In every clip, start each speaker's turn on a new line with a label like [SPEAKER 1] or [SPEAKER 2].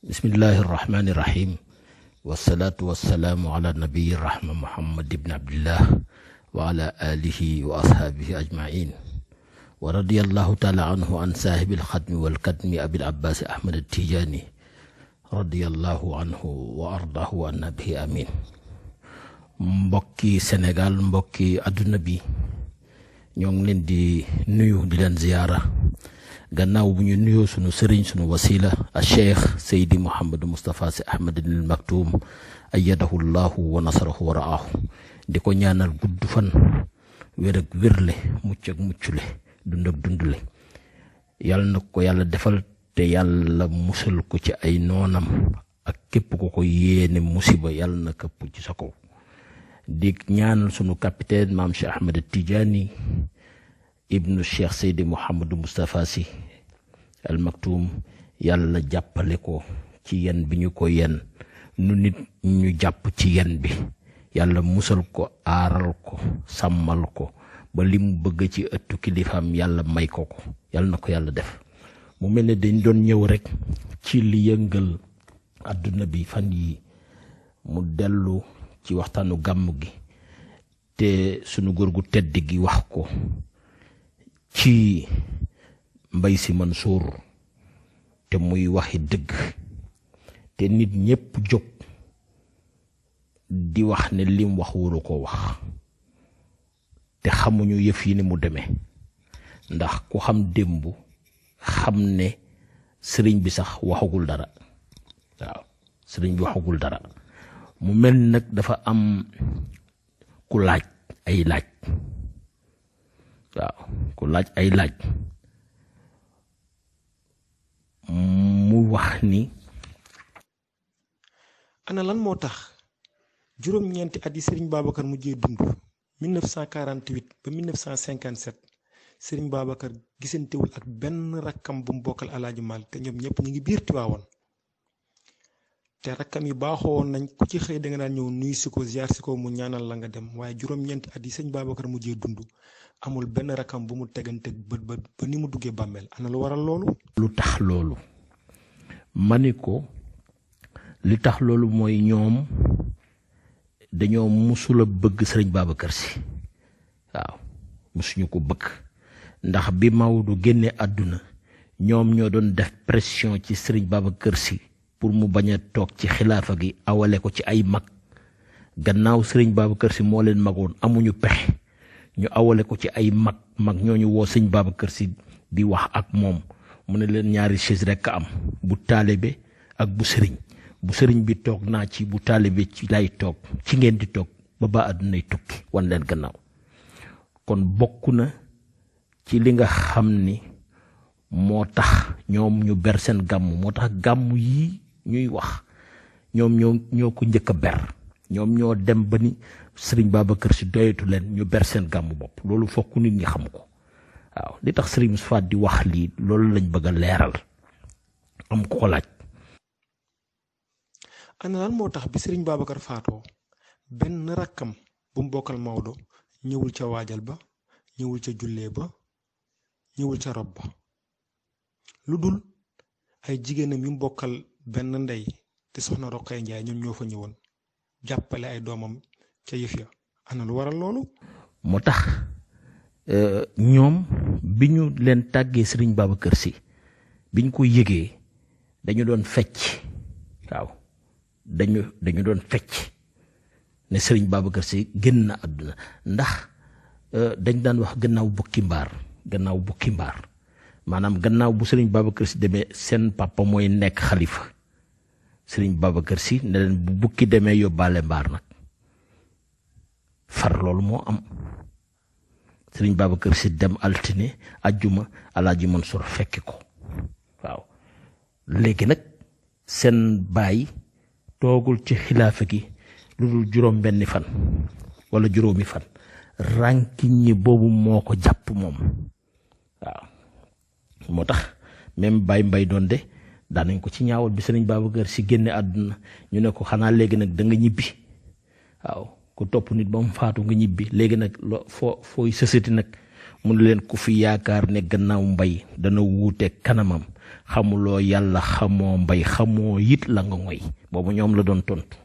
[SPEAKER 1] bismillahi irrahmani irrahim wasalaatu wasalaamu ala nabiyi rahma muhammad ibn abdillah wa ala alihi wa ashaabihi ajmain wa radiyallahu taala anhu an saahibi alxadmi walkadmi abil abbaasi ahmad attijaani radiyallahu anhu wa ardaahu wa anna bihi amin. mbokki Sénégal mbokki adduna bi ñoo ngi leen di nuyu di leen ziyaara gannaaw bu ñu nuyoo sunu sëriñ sunu wasila a cheikh Seydi Mouhamadou Moustapha Sy Ahmad al Maktoum ayyadahu llahu wa nasarahu wa ra'ahu di ko ñaanal gudd fan wér ak wérle mucc ak muccule dund ak dundule yàlla na ko yàlla defal te yàlla musal ko ci ay noonam ak képp ko ko yéene musiba yàlla na këpp ci sa kaw di ñaanal sunu capitaine maam Cheikh Ahmad Tidiane ibnu Cheikh Seydi Mouhamadou Moustapha Sy al Maktoum yàlla jàppale ko ci yen bi ñu ko yen nu nit ñu jàpp ci yen bi yàlla musal ko aaral ko sàmmal ko ba li mu bëgg ci ëttu kilifaam yàlla may ko ko yàlla na ko yàlla def. mu mel ne dañ doon ñëw rek ci li yëngal àdduna bi fan yi mu dellu ci waxtaanu gàmm gi te sunu góor gu tedd gi wax ko ci Mbaye Sy Mansour te muy waxi dëgg te nit ñépp jóg di wax ne lim wax waru ko wax te xamuñu yëf yi ni mu demee ndax ku xam démb xam ne sëriñ bi sax waxagul dara waaw sëriñ bi waxagul dara mu mel nag dafa am ku laaj ay laaj waaw ku laaj ay laaj mu wax ni
[SPEAKER 2] ana lan moo tax juróom-ñeenti at yi Serigne Babacar mujjee dund 1948 ba 1957 Serigne Babacar gisantewul ak benn rakkam bu mu bokkal Alaaji Maalik te ñoom ñëpp ñu ngi biir Tiwaawoon te rakkam yi baaxoo nañ ku ci xëy da nga daan ñëw nuyu si ko ziar si ko mu ñaanal la nga dem waaye juróom-ñeenti at yi Serigne Babacar mujjee dund amul benn rakkam bu mu teganteeg bët ba ni mu duggee bàmmeel ana lu waral loolu.
[SPEAKER 1] lu tax loolu ma ni ko li tax loolu mooy ñoom dañoo musula bëgg Serigne Babacar Sy waaw musuñu ko bëgg ndax bi Maodo génne àdduna ñoom ñoo doon def pression ci Serigne Babacar Sy pour mu bañ a toog ci xilaafa gi awale ko ci ay mag gannaaw Serigne Babacar Sy moo leen magoon amuñu pexe ñu awale ko ci ay mag ñooñu woo Serigne Babacar Sy di wax ak moom mu ne leen ñaari chaise rekk am bu taalibe ak bu sëriñ bi toog naa ci bu taalibe ci lay toog ci ngeen di toog ba àddunay tukki wan leen gannaaw kon bokk na ci li nga xam ni moo tax ñoom ñu ber seen gàmm moo tax gàmm yi ñuy wax ñoom ñoo ko njëkk a ber ñoom ñoo dem ba ni Serigne Babacar Sy doyatu leen ñu ber seen gàmm bopp loolu fokk nit ñi xam ko waaw li tax Serigne Moustapha di wax lii loolu lañ bëgg a leeral am ko laaj.
[SPEAKER 2] ana lan moo tax bi Serigne Babacar faatoo benn rakkam bu mu bokkal Maodo ñëwul ca waajal ba ñëwul ca jullee ba ñëwul ca rob ba lu dul ay jigéenam yu mu bokkal benn ndey te soxna Roqay Njaay ñoom ñoo fa ñëwoon jàppale ay doomam ca yëf ya ana lu waral loolu.
[SPEAKER 1] moo tax ñoom bi ñu leen tàggee Serigne Babacar Sy bi ñu ko yëgee dañu doon fecc waaw dañu doon fecc ne Serigne Babacar Sy génn na àdduna ndax dañ daan wax gannaaw bukki mbaar maanaam gannaaw bu Serigne Babacar Sy demee seen papa mooy nekk xalifa Serigne Babacar Sy ne leen bu bukki demee yóbbaale mbaar nag far loolu moo am Serigne Babacar Sy dem altine ajjuma Alaaji Mansour fekki ko waaw léegi nag seen baay toogul ci xilaafa gi lu dul juróom benni fan wala juróomi fan rànkiñ ñi boobu moo ko jàpp moom waaw moo tax même Baye Mbaye doon de daanañ ko ci ñaawal bi Serigne Babacar Sy génne àdduna ñu ne ko xanaa léegi nag da nga ñibbi waaw ku topp nit ba mu faatu nga ñibbi léegi nag fooy sësati nag mu ne leen ku fi yaakaar ne gannaaw mbay dana wuute kanamam xamuloo yàlla xamoo mbay xamoo it la nga ngoy boobu ñoom la doon tontu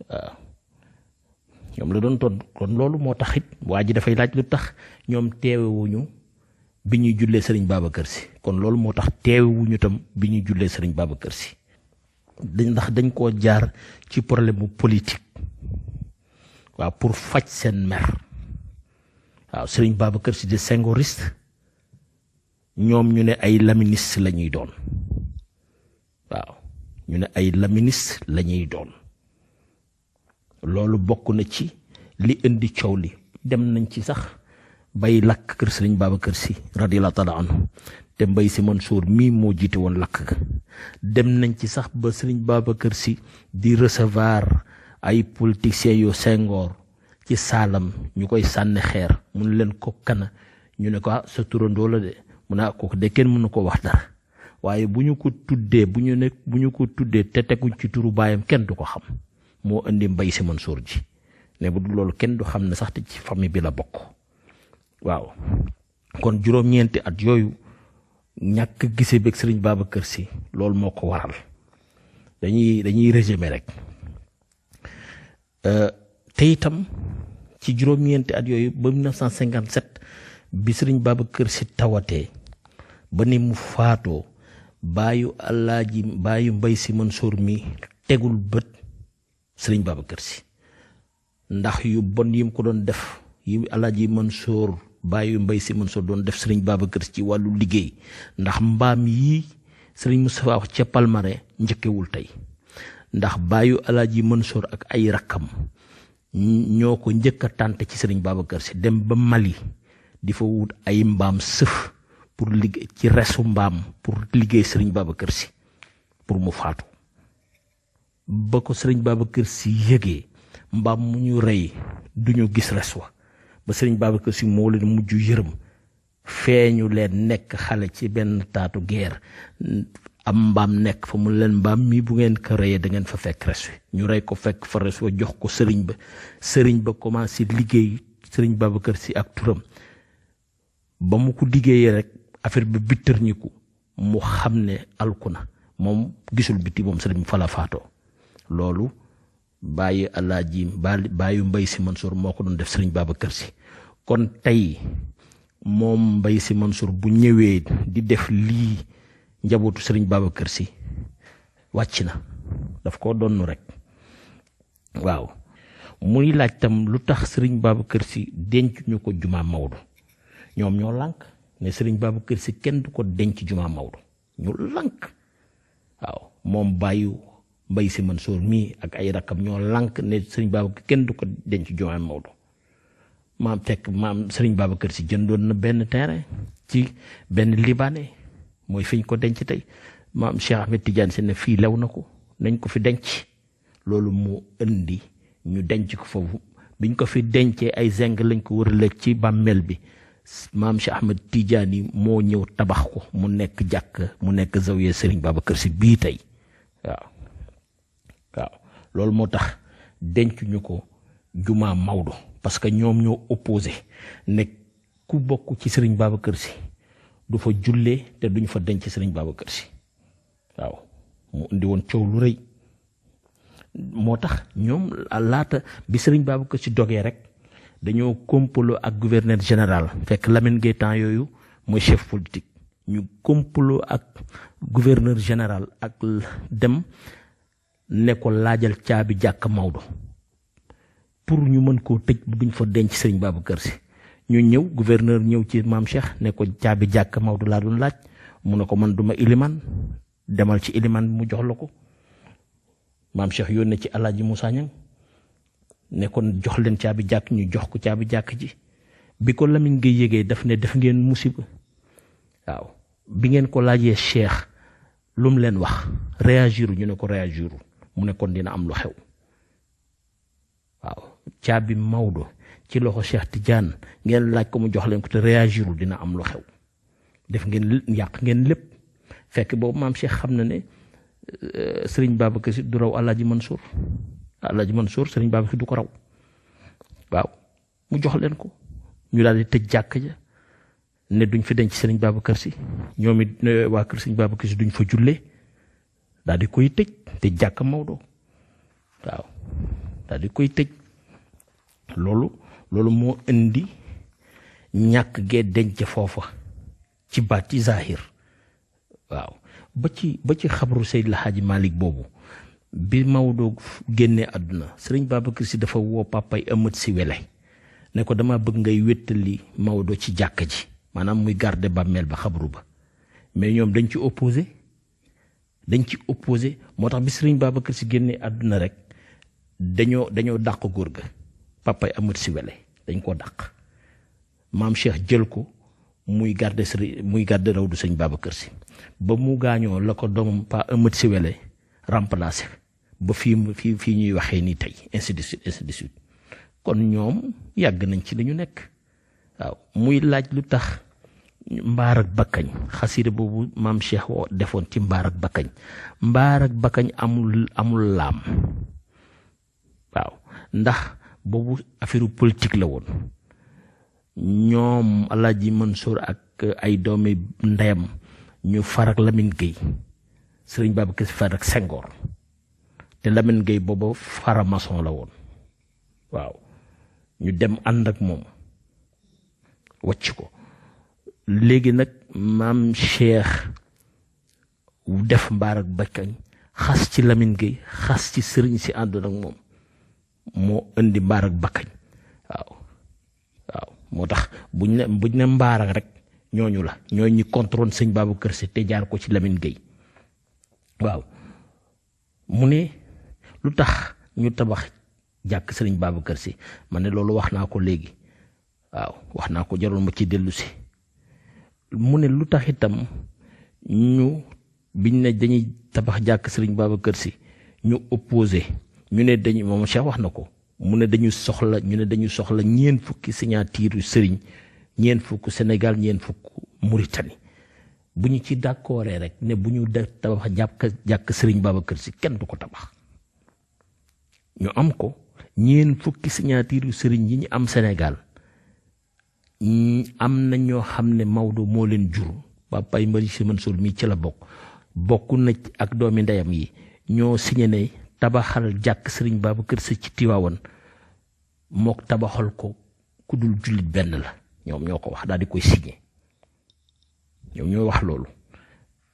[SPEAKER 1] waaw ñoom la doon tontu kon loolu moo tax it waa ji dafay laaj lu tax ñoom teewewuñu bi ñuy jullee sëriñ Babacar Sy kon loolu moo tax teewewuñu tam bi ñuy jullee sëriñ Babacar Sy ndax dañ koo jaar ci problème mu politique waaw pour faj seen mer waaw sëriñ Babacar Sy de Senghoriste ñoom ñu ne ay laministe la ñuy doon waaw ñu ne ay laministe la ñuy doon loolu bokk na ci li indi coow li dem nañ ci sax bay lakk kër sëriñ Babacar Sy radiyallahu taala anhu te Mbaye Sy Mansour mii moo jiite woon lakk ga dem nañ ci sax ba sëriñ Babacar Sy di recevoir ay politiciens yu Senghor ci saalam ñu koy sànni xeer mu ne leen ko kana ñu ne ko sa turandoo la de mu ne kooku de kenn mënu ko wax dara waaye bu ñu ko tuddee te teguñ ci turu baayam kenn du ko xam moo indi Mbaye Sy Mansour ji ne bu dul loolu kenn du xam ne sax te ci famille bi la bokk waaw kon juróom-ñeenti at yooyu ñàkk gisee beeg sëriñ Babacar Sy loolu moo ko waral dañuy résumer rek te itam ci juróom-ñeenti at yooyu ba 1957 bi sëriñ Babacar Sy tawatee ba ni mu faatoo baayu Mbaye Sy Mansour mi tegul bët sëriñ Babacar Sy ndax yu bon yi mu ko doon def yi alaaji Mansour baayu Mbaye Sy Mansour doon def sëriñ Babacar Sy ci wàllu liggéey ndax mbaam yi sëriñ Moustapha wax ca Palmarin njëkkewul tey ndax baayu alaaji Mansour ak ay rakkam ñoo ko njëkk a tànte ci sëriñ Babacar Sy dem ba Mali di fa wut ay mbaam sëf pour liggéey ci resu mbaam pour liggéey sëriñ Babacar Sy pour mu faatu ba ko sëriñ Babacar Sy yëgee mbaam mu ñu rey duñu gis res wa ba sëriñ Babacar Sy moo leen mujj yërëm feeñu leen nekk xale ci benn taatu geer am mbaam nekk fa mu leen mbaam mi bu ngeen ko reyee da ngeen fa fekk res wi ñu rey ko fekk fa res wa jox ko sëriñ ba commencé liggéey sëriñ Babacar Sy ak turam ba mu ko liggéeyee rek affaire bi bitërñiku mu xam ne alku na moom gisul biti moom sëriñ fa la faatoo loolu bàyyi bàyyu Mbaye Sy Mansour moo ko doon def sëriñ Babacar Sy kon tey moom Mbaye Sy Mansour bu ñëwee di def lii njabootu sëriñ Babacar Sy wàcc na daf ko donn rek waaw muy laaj tam lu tax sëriñ Babacar Sy denc ñu ko jumaa Maodo ñoom ñoo lànk ne sëriñ Babacar Sy kenn du ko denc jumaa Maodo ñu lànk waaw moom bàyyu Mbaye Sy Mansour mii ak ay rakkam ñoo lànk ne sëriñ Babacar kenn du ko denc jumaa Maodo maam sëriñ Babacar Sy jëndoon na benn terrain ci benn libanais mooy fi ñu ko denc tey maam Cheikh Ahmed Tidiane Sy ne fii lew na ko nañ ko fi denc loolu moo indi ñu denc ko foofu biñ ko fi dencee ay zeng lañ ko wërale ci bàmmeel bi maam Cheikh Ahmed Tidiane yi moo ñëw tabax ko mu nekk jàkk mu nekk zawiya sëriñ Babacar Sy bii tey waaw loolu moo tax denc ñu ko jumaa Maodo parce que ñoom ñoo opposé ne ku bokk ci sëriñ Babacar Sy du fa jullee te duñ fa denc sëriñ Babacar Sy waaw mu indi woon coow lu rëy moo tax ñoom laata bi sëriñ Babacar Sy dogee rek dañoo complot ak gouverneur général fekk Lamine Gueye temps yooyu mooy chef politique ñu complot ak gouverneur général ak dem ne ko laajal caabi jàkk Maodo pour ñu mën koo tëj bu duñ fa denc sëriñ Babacar Sy ñu ñëw gouverneur ñëw ci maam Cheikh ne ko caabi jàkk Maodo laa doon laaj mu ne ko man duma iliman demal ci iliman mu jox la ko maam Cheikh yónnee ci Alaaji Moussa Niang ne kon jox leen caabi jàkk ñu jox ko caabi jàkk ji bi ko Lamine Gueye yégee daf ne def ngeen musiba waaw bi ngeen ko laajee Cheikh lu mu leen wax réagiru ñu ne ko réagiru mu ne kon dina am lu xew waaw caabi Maodo ci loxo Cheikh Tidiane ngeen laaj ko mu jox leen ko te réagiru dina am lu xew def ngeen yàq ngeen lépp fekk boobu maam Cheikh xam na ne sëriñ Babacar Sy du raw Alaaji Mansour sëriñ Babacar Sy du ko raw waaw mu jox leen ko ñu daal di tëj jàkk ja ne duñ fi denc sëriñ Babacar Si ñoom it waa kër sëriñ Babacar Si duñ fa jullee daal di koy tëj jàkka Maodo waaw daal di koy tëj loolu moo indi ñàkk gee denc foofa ci baat ci zahir waaw ba ci xabru Seydil Hadji Malick boobu bi Maodo génnee àdduna sëriñ Babacar Si dafa woo papay Amat Si Wele ne ko dama bëgg ngay wéttali Maodo ci jàkka ji maanaam muy garder bàmmeel ba xabru ba mais ñoom dañ ci opposé moo tax bi sëriñ Babacar Si génnee àdduna rek dañoo dàq góor ga papay Amat Si Wele dañ koo dàq maam Cheikh jël ko muy garder rawdu sëriñ Babacar Si ba mu gaañoo la ko doomam pa Amat Si Wele remplacé ba fii ñuy waxee ni tey ainsi de suite kon ñoom yàgg nañ ci li ñu nekk waaw muy laaj lu tax mbaar ak bakkañ xasida boobu maam Cheikh defoon ci mbaar ak bakkañ amul laam waaw ndax boobu affaire politique la woon ñoom Alaaji Mansour ak ay doomi ndeyam ñu farak Lamine Gueye sëriñ Babacar Si farak Senghor te Lamine Gueye booba faramason la woon waaw ñu dem ànd ak moom wàcc ko léegi nag maam Cheikh def mbaar ak bakkañ xas ci Lamine Gueye xas ci sëriñ si àndoon ak moom moo indi mbaar ak bakkañ waaw moo tax buñ ne mbaar ak rek ñooñu la ñi contrôle sëñ Babacar Si te jaar ko ci Lamine Gueye waaw mu ne lu tax ñu tabax jàkk sëriñ Babacar Si ma ne loolu wax naa ko léegi waaw wax naa ko jarul ma ci dellu si mu ne lu tax itam biñ ne dañuy tabax jàkk sëriñ Babacar Si ñu opposé ñu ne dañu moom Cheikh wax na ko mu ne dañu soxla ñeen fukki signature yu sëriñ ñeen fukk Sénégal ñeen fukk Mauritanie bu ñu ci d'accordé rek ne bu ñu def tabax jàkk sëriñ Babacar Si kenn du ko tabax ñu am ko ñeen fukki signature yu sëriñ yi ñu am Sénégal am na ñoo xam ne Maodo moo leen jur Pape Mari Si Mansour mii ci la bokk na ak doomi ndeyam yi ñoo signé ne tabaxal jàkk sëriñ Babacar Si ci Tiwaawan mook tabaxal ko ku dul jullit benn la ñoom ñoo ko wax daal di koy signé ñoom ñoo wax loolu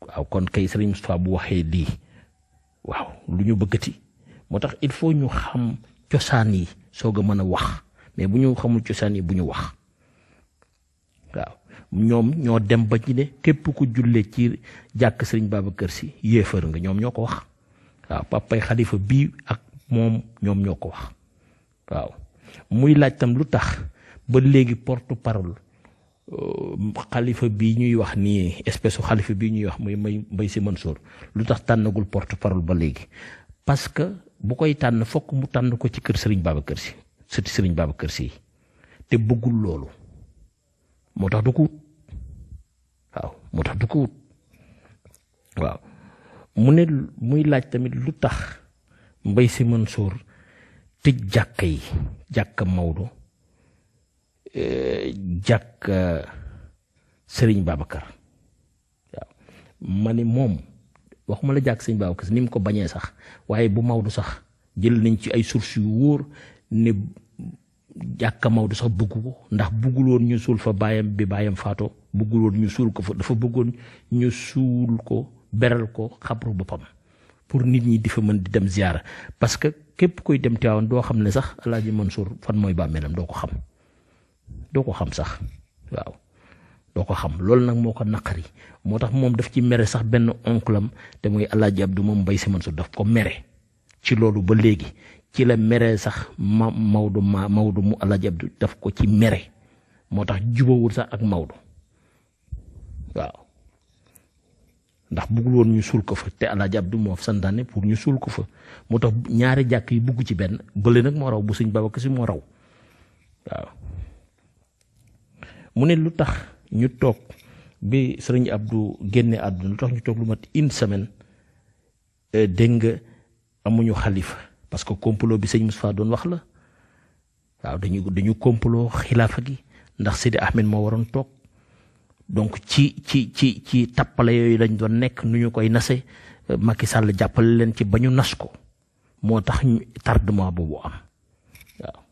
[SPEAKER 1] waaw kon kay sëriñ Moustapha bu waxee lii waaw lu ñu bëggati moo tax il faut ñu xam cosaan yi soog a mën a wax mais bu ñu xamul cosaan yi bu ñu wax waaw ñoom ñoo dem ba ñu ne képp ku jullee ci jàkk sëriñ Babacar Si yéefar nga ñoom ñoo ko wax waaw papay xalifa bii ak moom ñoom ñoo ko wax waaw muy laaj tam lu tax ba léegi porte parole xalifa bii ñuy wax nii espèce xalifa bii ñuy wax muy Mbaye Sy Mansour lu tax tànnagul porte parole ba léegi parce que bu koy tànn fokk mu tànn ko ci kër sëriñ Babacar Si sëti sëriñ Babacar Si te bëggul loolu moo tax du ko wut waaw mu ne muy laaj tamit lu tax Mbaye Sy Mansour tëj jàkka Maodo jàkka sëriñ Babacar waaw ma ne moom waxuma la jàkk sëriñ Babacar ni mu ko bañee sax waaye bu Maodo sax jël nañ ci ay sources yu wóor ne jàkka Maodo sax bëgg ko ndax bëgguloon ñu suul fa baayam faatoo bëgguloon ñu suul ko fa dafa bëggoon ñu suul ko beral ko xabru boppam pour nit ñi di fa mën di dem ziyaara parce que képp koy dem Tiwaawan doo xam ne sax Alaaji Mansour fan mooy bàmmeelam doo ko xam sax waaw doo ko xam loolu nag moo ko naqari moo tax moom daf ci mere sax benn oncle am te muy Alaaji Abdou moom Mbaye Sy Mansour daf ko mere ci loolu ba léegi ci la mere sax Maodo mu Alaaji Abdou daf ko ci mere moo tax jubawul sax ak Maodo waaw ndax bëggul woon ñu suul ko fa te Alaaji Abdou moo santaane pour ñu suul ko fa moo tax ñaari jàkk yi bugg ci benn bële nag moo raw bu sëñ Babacar Si moo raw waaw mu ne lu tax ñu toog bi sëriñ Abdou génne àdduna lu tax ñu toog lu mat une semaine dégg nga amuñu xalifa parce que complot bi sëñ Moustapha doon wax la waaw dañu complot xilaafa gi ndax Sidi Ahmed moo waroon toog donc ci tappale yooyu lañ doon nekk nu ñu koy nase Macky Sall jàppale leen ci ba ñu nas ko moo tax tardement boobu am waaw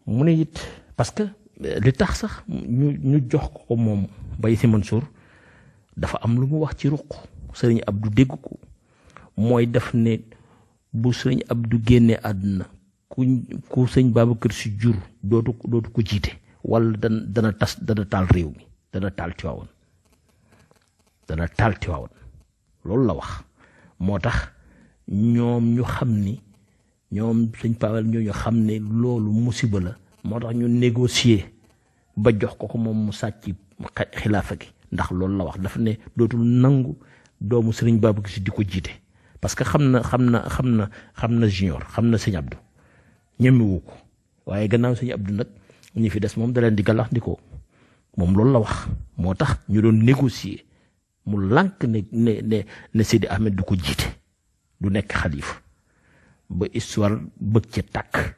[SPEAKER 1] mu ne it parce que li tax sax ñu jox ko moom Mbaye Sy Mansour dafa am lu mu wax ci ruq sëriñ Abdou dégg ko mooy def ne bu sëriñ Abdou génnee àdduna ku sëñ Babacar Sy jur dootu ko jiite wala dana taal réew mi dana taal Tiwaawan loolu la wax moo tax ñoom ñu xam ni ñoom sëñ Pawel ñu xam ne loolu musiba la moo tax ñu négocier ba jox ko moom mu sàcc xilaafa gi ndax loolu la wax dafa ne dootul nangu doomu sëriñ Babacar Sy di ko jiite parce que xam na junior xam na sëñ Abdou ñemewu ko waaye gannaaw sëñ Abdou nag ñi fi des moom da leen di gàllax di ko moom loolu la wax moo tax ñu doon négocier mu lànk ne Sidi Ahmed du ko jiite du nekk xalifa ba histoire bëgg ca tàkk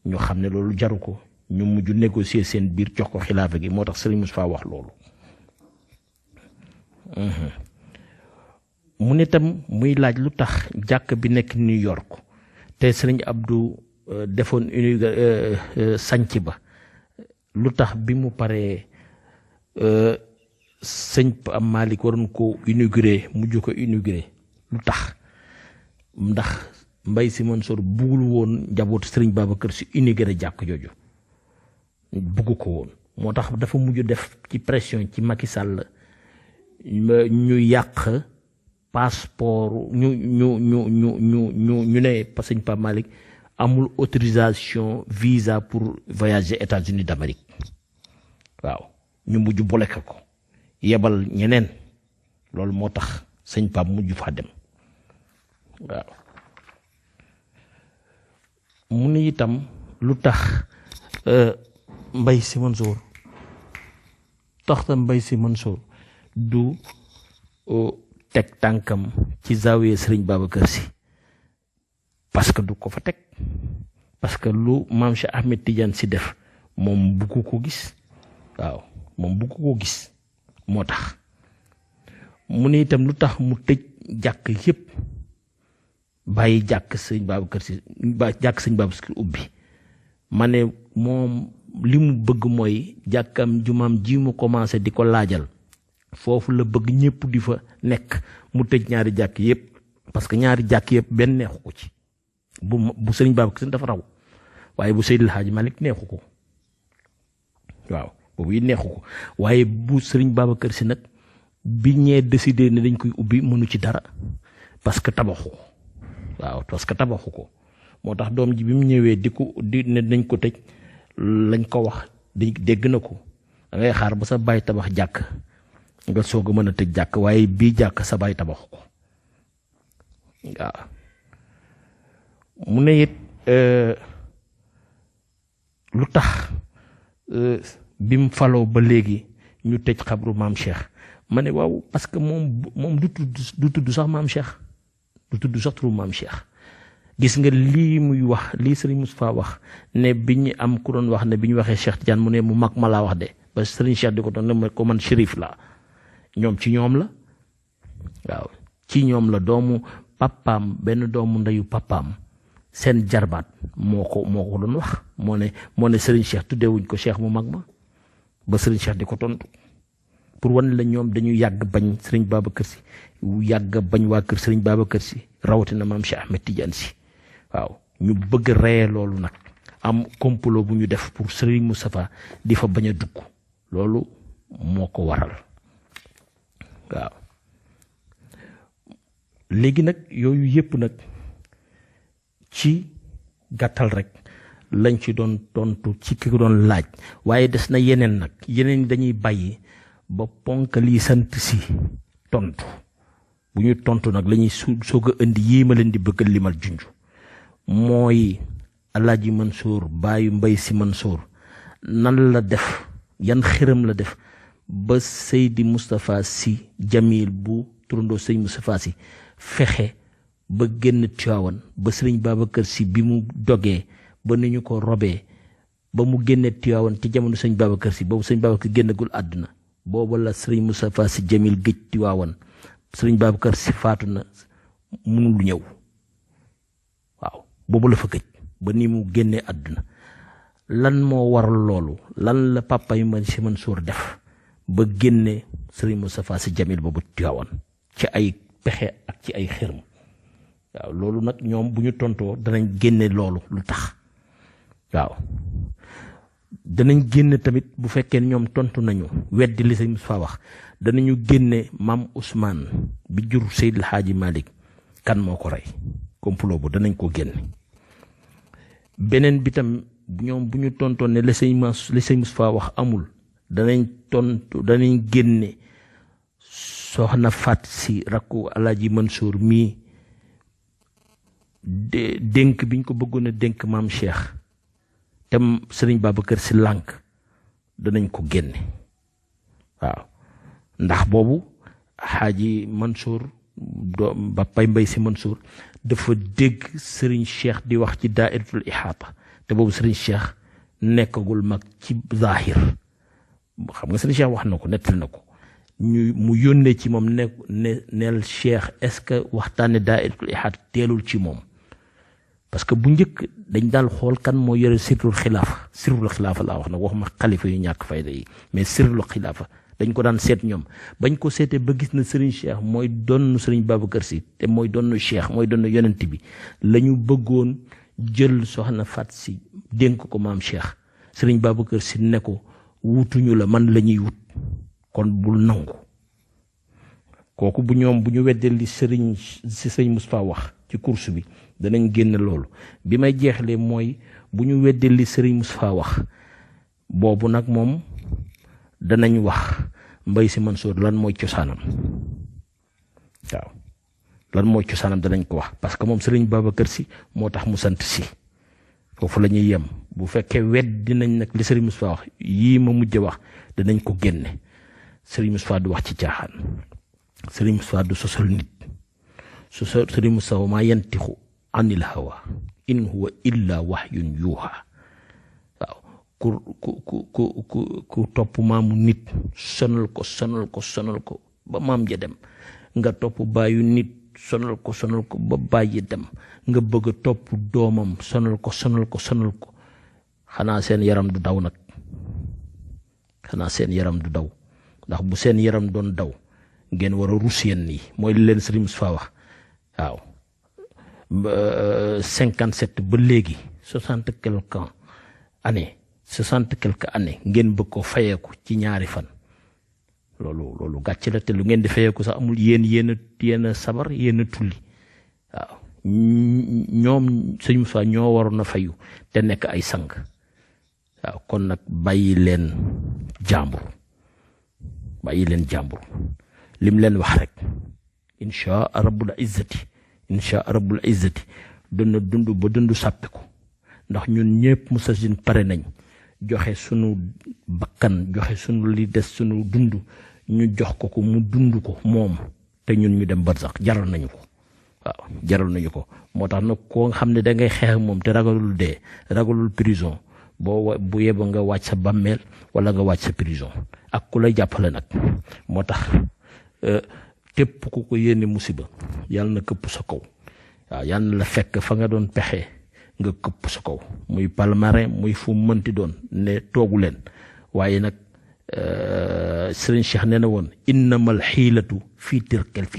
[SPEAKER 1] ñu xam ne loolu jaru ko ñu mujj négocier seen biir jox ko xilaafa gi moo tax Serigne Moustapha wax loolu mu ne tam muy laaj lu tax jàkk bi nekk New York te Serigne Abdou defoon sanc ba lu tax bi mu paree sëñ am Malick waroon ko inauguré mujj ko inauguré lu tax ndax Mbaye Sy Mansour buggul woon njabootu Serigne Babacar Sy inauguré jàkk jooju bugg ko woon moo tax dafa mujj def ci pression ci Macky Sall ñu yàq passeport ñu ne parce que sëñ Pape Malick amul autorisation visa pour voyager États-Unis d'Amérique waaw ñu mujj bloqué ko yebal ñeneen loolu moo tax sëñ Pape mujj faa dem waaw mu ne itam lu tax Mbaye Sy Mansour du teg tànkam ci zaawiya Serigne Babacar Sy parce que du ko fa teg parce que lu maam Cheikh Ahmed Tidiane Sy def moom buggu ko gis waaw moom buggu ko gis moo tax mu ne itam lu tax mu tëj jàkk yépp bàyyi jàkk sëñ Babacar Sy ubbi ma ne moom li mu bëgg mooy jàkkam jumaam ji mu commencé di ko laajal foofu la bëgg ñëpp di fa nekk mu tëj ñaari jàkk yépp parce que ñaari jàkk yépp benn neexu ko ci bu sëriñ Babacar Sy dafa raw waaye bu Seydil Hadji Malick neexu ko waaw boobu yi neexu ko waaye bu sëriñ Babacar Sy nag bi ñee décidé ne dañ koy ubbi mënu ci dara parce que tabaxu ko waaw parce que tabaxu ko moo tax doom ji bi mu ñëwee di ne dañ ko tëj lañ ko wax dégg na ko da ngay xaar ba sa baay tabax jàkk nga soog a mën a tëj jàkk waaye bii jàkk sa baay tabaxu ko waaw mu ne it lu tax bi mu faloo ba léegi ñu tëj xabru maam Cheikh ma ne waaw parce que moom du tudd sax maam Cheikh du tudd sax turu maam Cheikh gis nga lii muy wax lii Serigne Moustapha wax ne bi ñu am ku doon wax ne bi ñu waxee Cheikh Tidiane mu ne mu mag ma laa wax de ba Serigne Cheikh di ko doon ne ko man shérif la ñoom ci ñoom la waaw ci ñoom la doomu papaam benn doomu ndeyu papaam seen jarbaat moo ko doon wax moo ne Serigne Cheikh tuddewuñ ko Cheikh mu mag ma ba Serigne Cheikh di ko tontu pour wan la ñoom dañu yàgg bañ Serigne Babacar Sy yàgg bañ waa kër Serigne Babacar Sy rawatina maam Cheikh Ahmed Tidiane Sy waaw ñu bëgg reye loolu nag am complot bu ñu def pour Serigne Moustapha di fa bañ a dugg loolu moo ko waral waaw léegi nag yooyu yépp nag ci gàttal rek lañ ci doon tontu ci ki ko doon laaj waaye des na yeneen nag yeneen dañuy bàyyi ba ponk lii sant si tontu bu ñu tontu nag lañuy soog a indi yii ma leen di bëgg limal junj mooy Alaaji Mansour baayu Mbaye Sy Mansour nan la def yan xërëm la def ba Seydi Moustapha Sy Jamil bu turandoo Seydi Moustapha Sy fexe ba génn Tiwaawan ba Sëriñ Babacar Sy bi mu dogee ba ni ñu ko robee ba mu génne Tiwaawan ci jamono sëñ Babacar Si boobu sëñ Babacar génnagul àdduna boobu la sëriñ Moustapha Sy Jamil géej Tiwaawan sëriñ Babacar Si faatu na mënul ñëw waaw boobu la fa gëj ba ni mu génnee àdduna lan moo waral loolu lan la papa yu man si Mansour def ba génne sëriñ Moustapha Sy Jamil boobu Tiwaawan ci ay pexe ak ci ay xërm waaw loolu nag ñoom bu ñu tontoo danañ génne loolu lu tax waaw danañ génne tamit bu fekkee ñoom tontu nañu weddi li sëñ Moustapha wax danañu génne maam Ousmane bi jur Seydil Hadji Malick kan moo ko rey complot bu danañ ko génne beneen bi tam ñoom bu ñu tontoon ne li sëñ Moustapha wax amul danañ génne soxna Fat Si rakku Alaaji Mansour mii dénk biñ ko bëggoon a dénk maam Cheikh te sëriñ Babacar Si lànk danañ ko génne waaw ndax boobu Xaaji Mansour ba Pay Mbay Si Mansour dafa dégg sëriñ Cheikh di wax ci daairatul ihaata te boobu sëriñ Cheikh nekkagul mag ci zahir xam nga sëriñ Cheikh wax na ko nettali na ko mu yónnee ci moom neel Cheikh est-ce que waxtaane daairatul ihaata teelul ci moom parce que bu njëkk dañ daal xool kan moo yore sirrul xilaafa laa wax nag waxuma xalifa yu ñàkk fayda yi mais sirrul xilaafa dañ ko daan seet ñoom bañ ko seetee ba gis na Serigne Cheikh mooy donn Serigne Babacar Si te mooy donn Cheikh mooy donn yonent bi la ñu bëggoon jël soxna Fat Si dénk ko maam Cheikh Serigne Babacar Si ne ko wutuñu la man la ñuy wut kon bul nangu kooku bu ñu weddee li Serigne Moustapha wax ci course bi danañ génn loolu bi may jeexlee mooy bu ñu weddee li Serigne Moustapha wax boobu nag moom danañ wax Mbay Si Mansour lan mooy cosaanam waaw lan mooy cosaanam danañ ko wax parce que moom Serigne Babacar Si moo tax mu sant Si foofu la ñuy yem bu fekkee weddi nañ nag li Serigne Moustapha wax yii ma mujj wax danañ ko génne Serigne Moustapha du wax ci caaxaan Serigne Moustapha du sosal nit Serigne Moustapha maa yantixu anil hawa in huwa illa wahyun yuuha waaw ku topp maamu nit sonal ko ba maam ja dem nga topp baayu nit sonal ko ba bàyyi dem nga bëgg a topp doomam sonal ko xanaa seen yaram du daw nag ndax bu seen yaram doon daw ngeen war a rus yenn yi mooy li leen Serigne Moustapha wax waaw 57 ba léegi 60 quelques années ngeen bëgg ko fayeeku ci ñaari fan loolu gàcce la te lu ngeen di fayeeku sax amul yéen a sabar yéen a tulli waaw ñoom sëñ Moussa ñoo waroon a fayu te nekk ay sang waaw kon nag bàyyi leen jàmbur lim leen wax rek insha rabbul izzati dana dund ba dund sàppiku ndax ñun ñëpp Moustarchidine pare nañ joxe sunu bakkan joxe sunu li des sunu dund ñu jox ko mu dund ko moom te ñun ñu dem barsax jaral nañu ko moo tax nag koo nga xam ne da ngay xeex moom te ragalul dee ragalul prison bu yeba nga wàcc sa bàmmeel wala nga wàcc sa prison ak ku lay jàppale nag moo tax tépp ku ko yéene musiba yàlla na këpp sa kaw waaw yàlla na la fekk fa nga doon pexe nga këpp sa kaw muy Palmarin muy fu mënti doon ne toogu leen waaye nag Serigne Cheikh nee na woon innamal xiilatu fii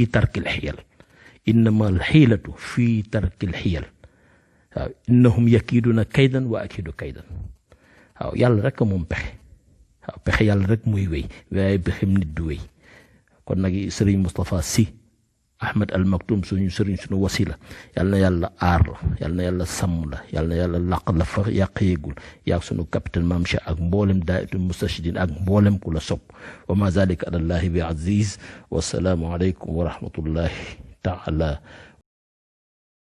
[SPEAKER 1] tarkil xiyal waaw innahum yakiiduna kaydan wa akiidu kaydan waaw yàlla rek moom pexe yàlla rek muy wéy waaye pexem nit du wéy kon nag Serigne Moustapha Sy Ahmed Al Maktoum suñu sëriñ suñu wasila yal na yàlla aar la yal na yàlla sàmm la yal na yàlla làq la fa yàq yeegul yaag suñu capitaine Mame Cheikh ak mboolem daaitu Moustarchidine ak mboolem ku la sopp wa ma zalika ala llahi bi aziz wasalaamu aleykum wa rahmatullahi taala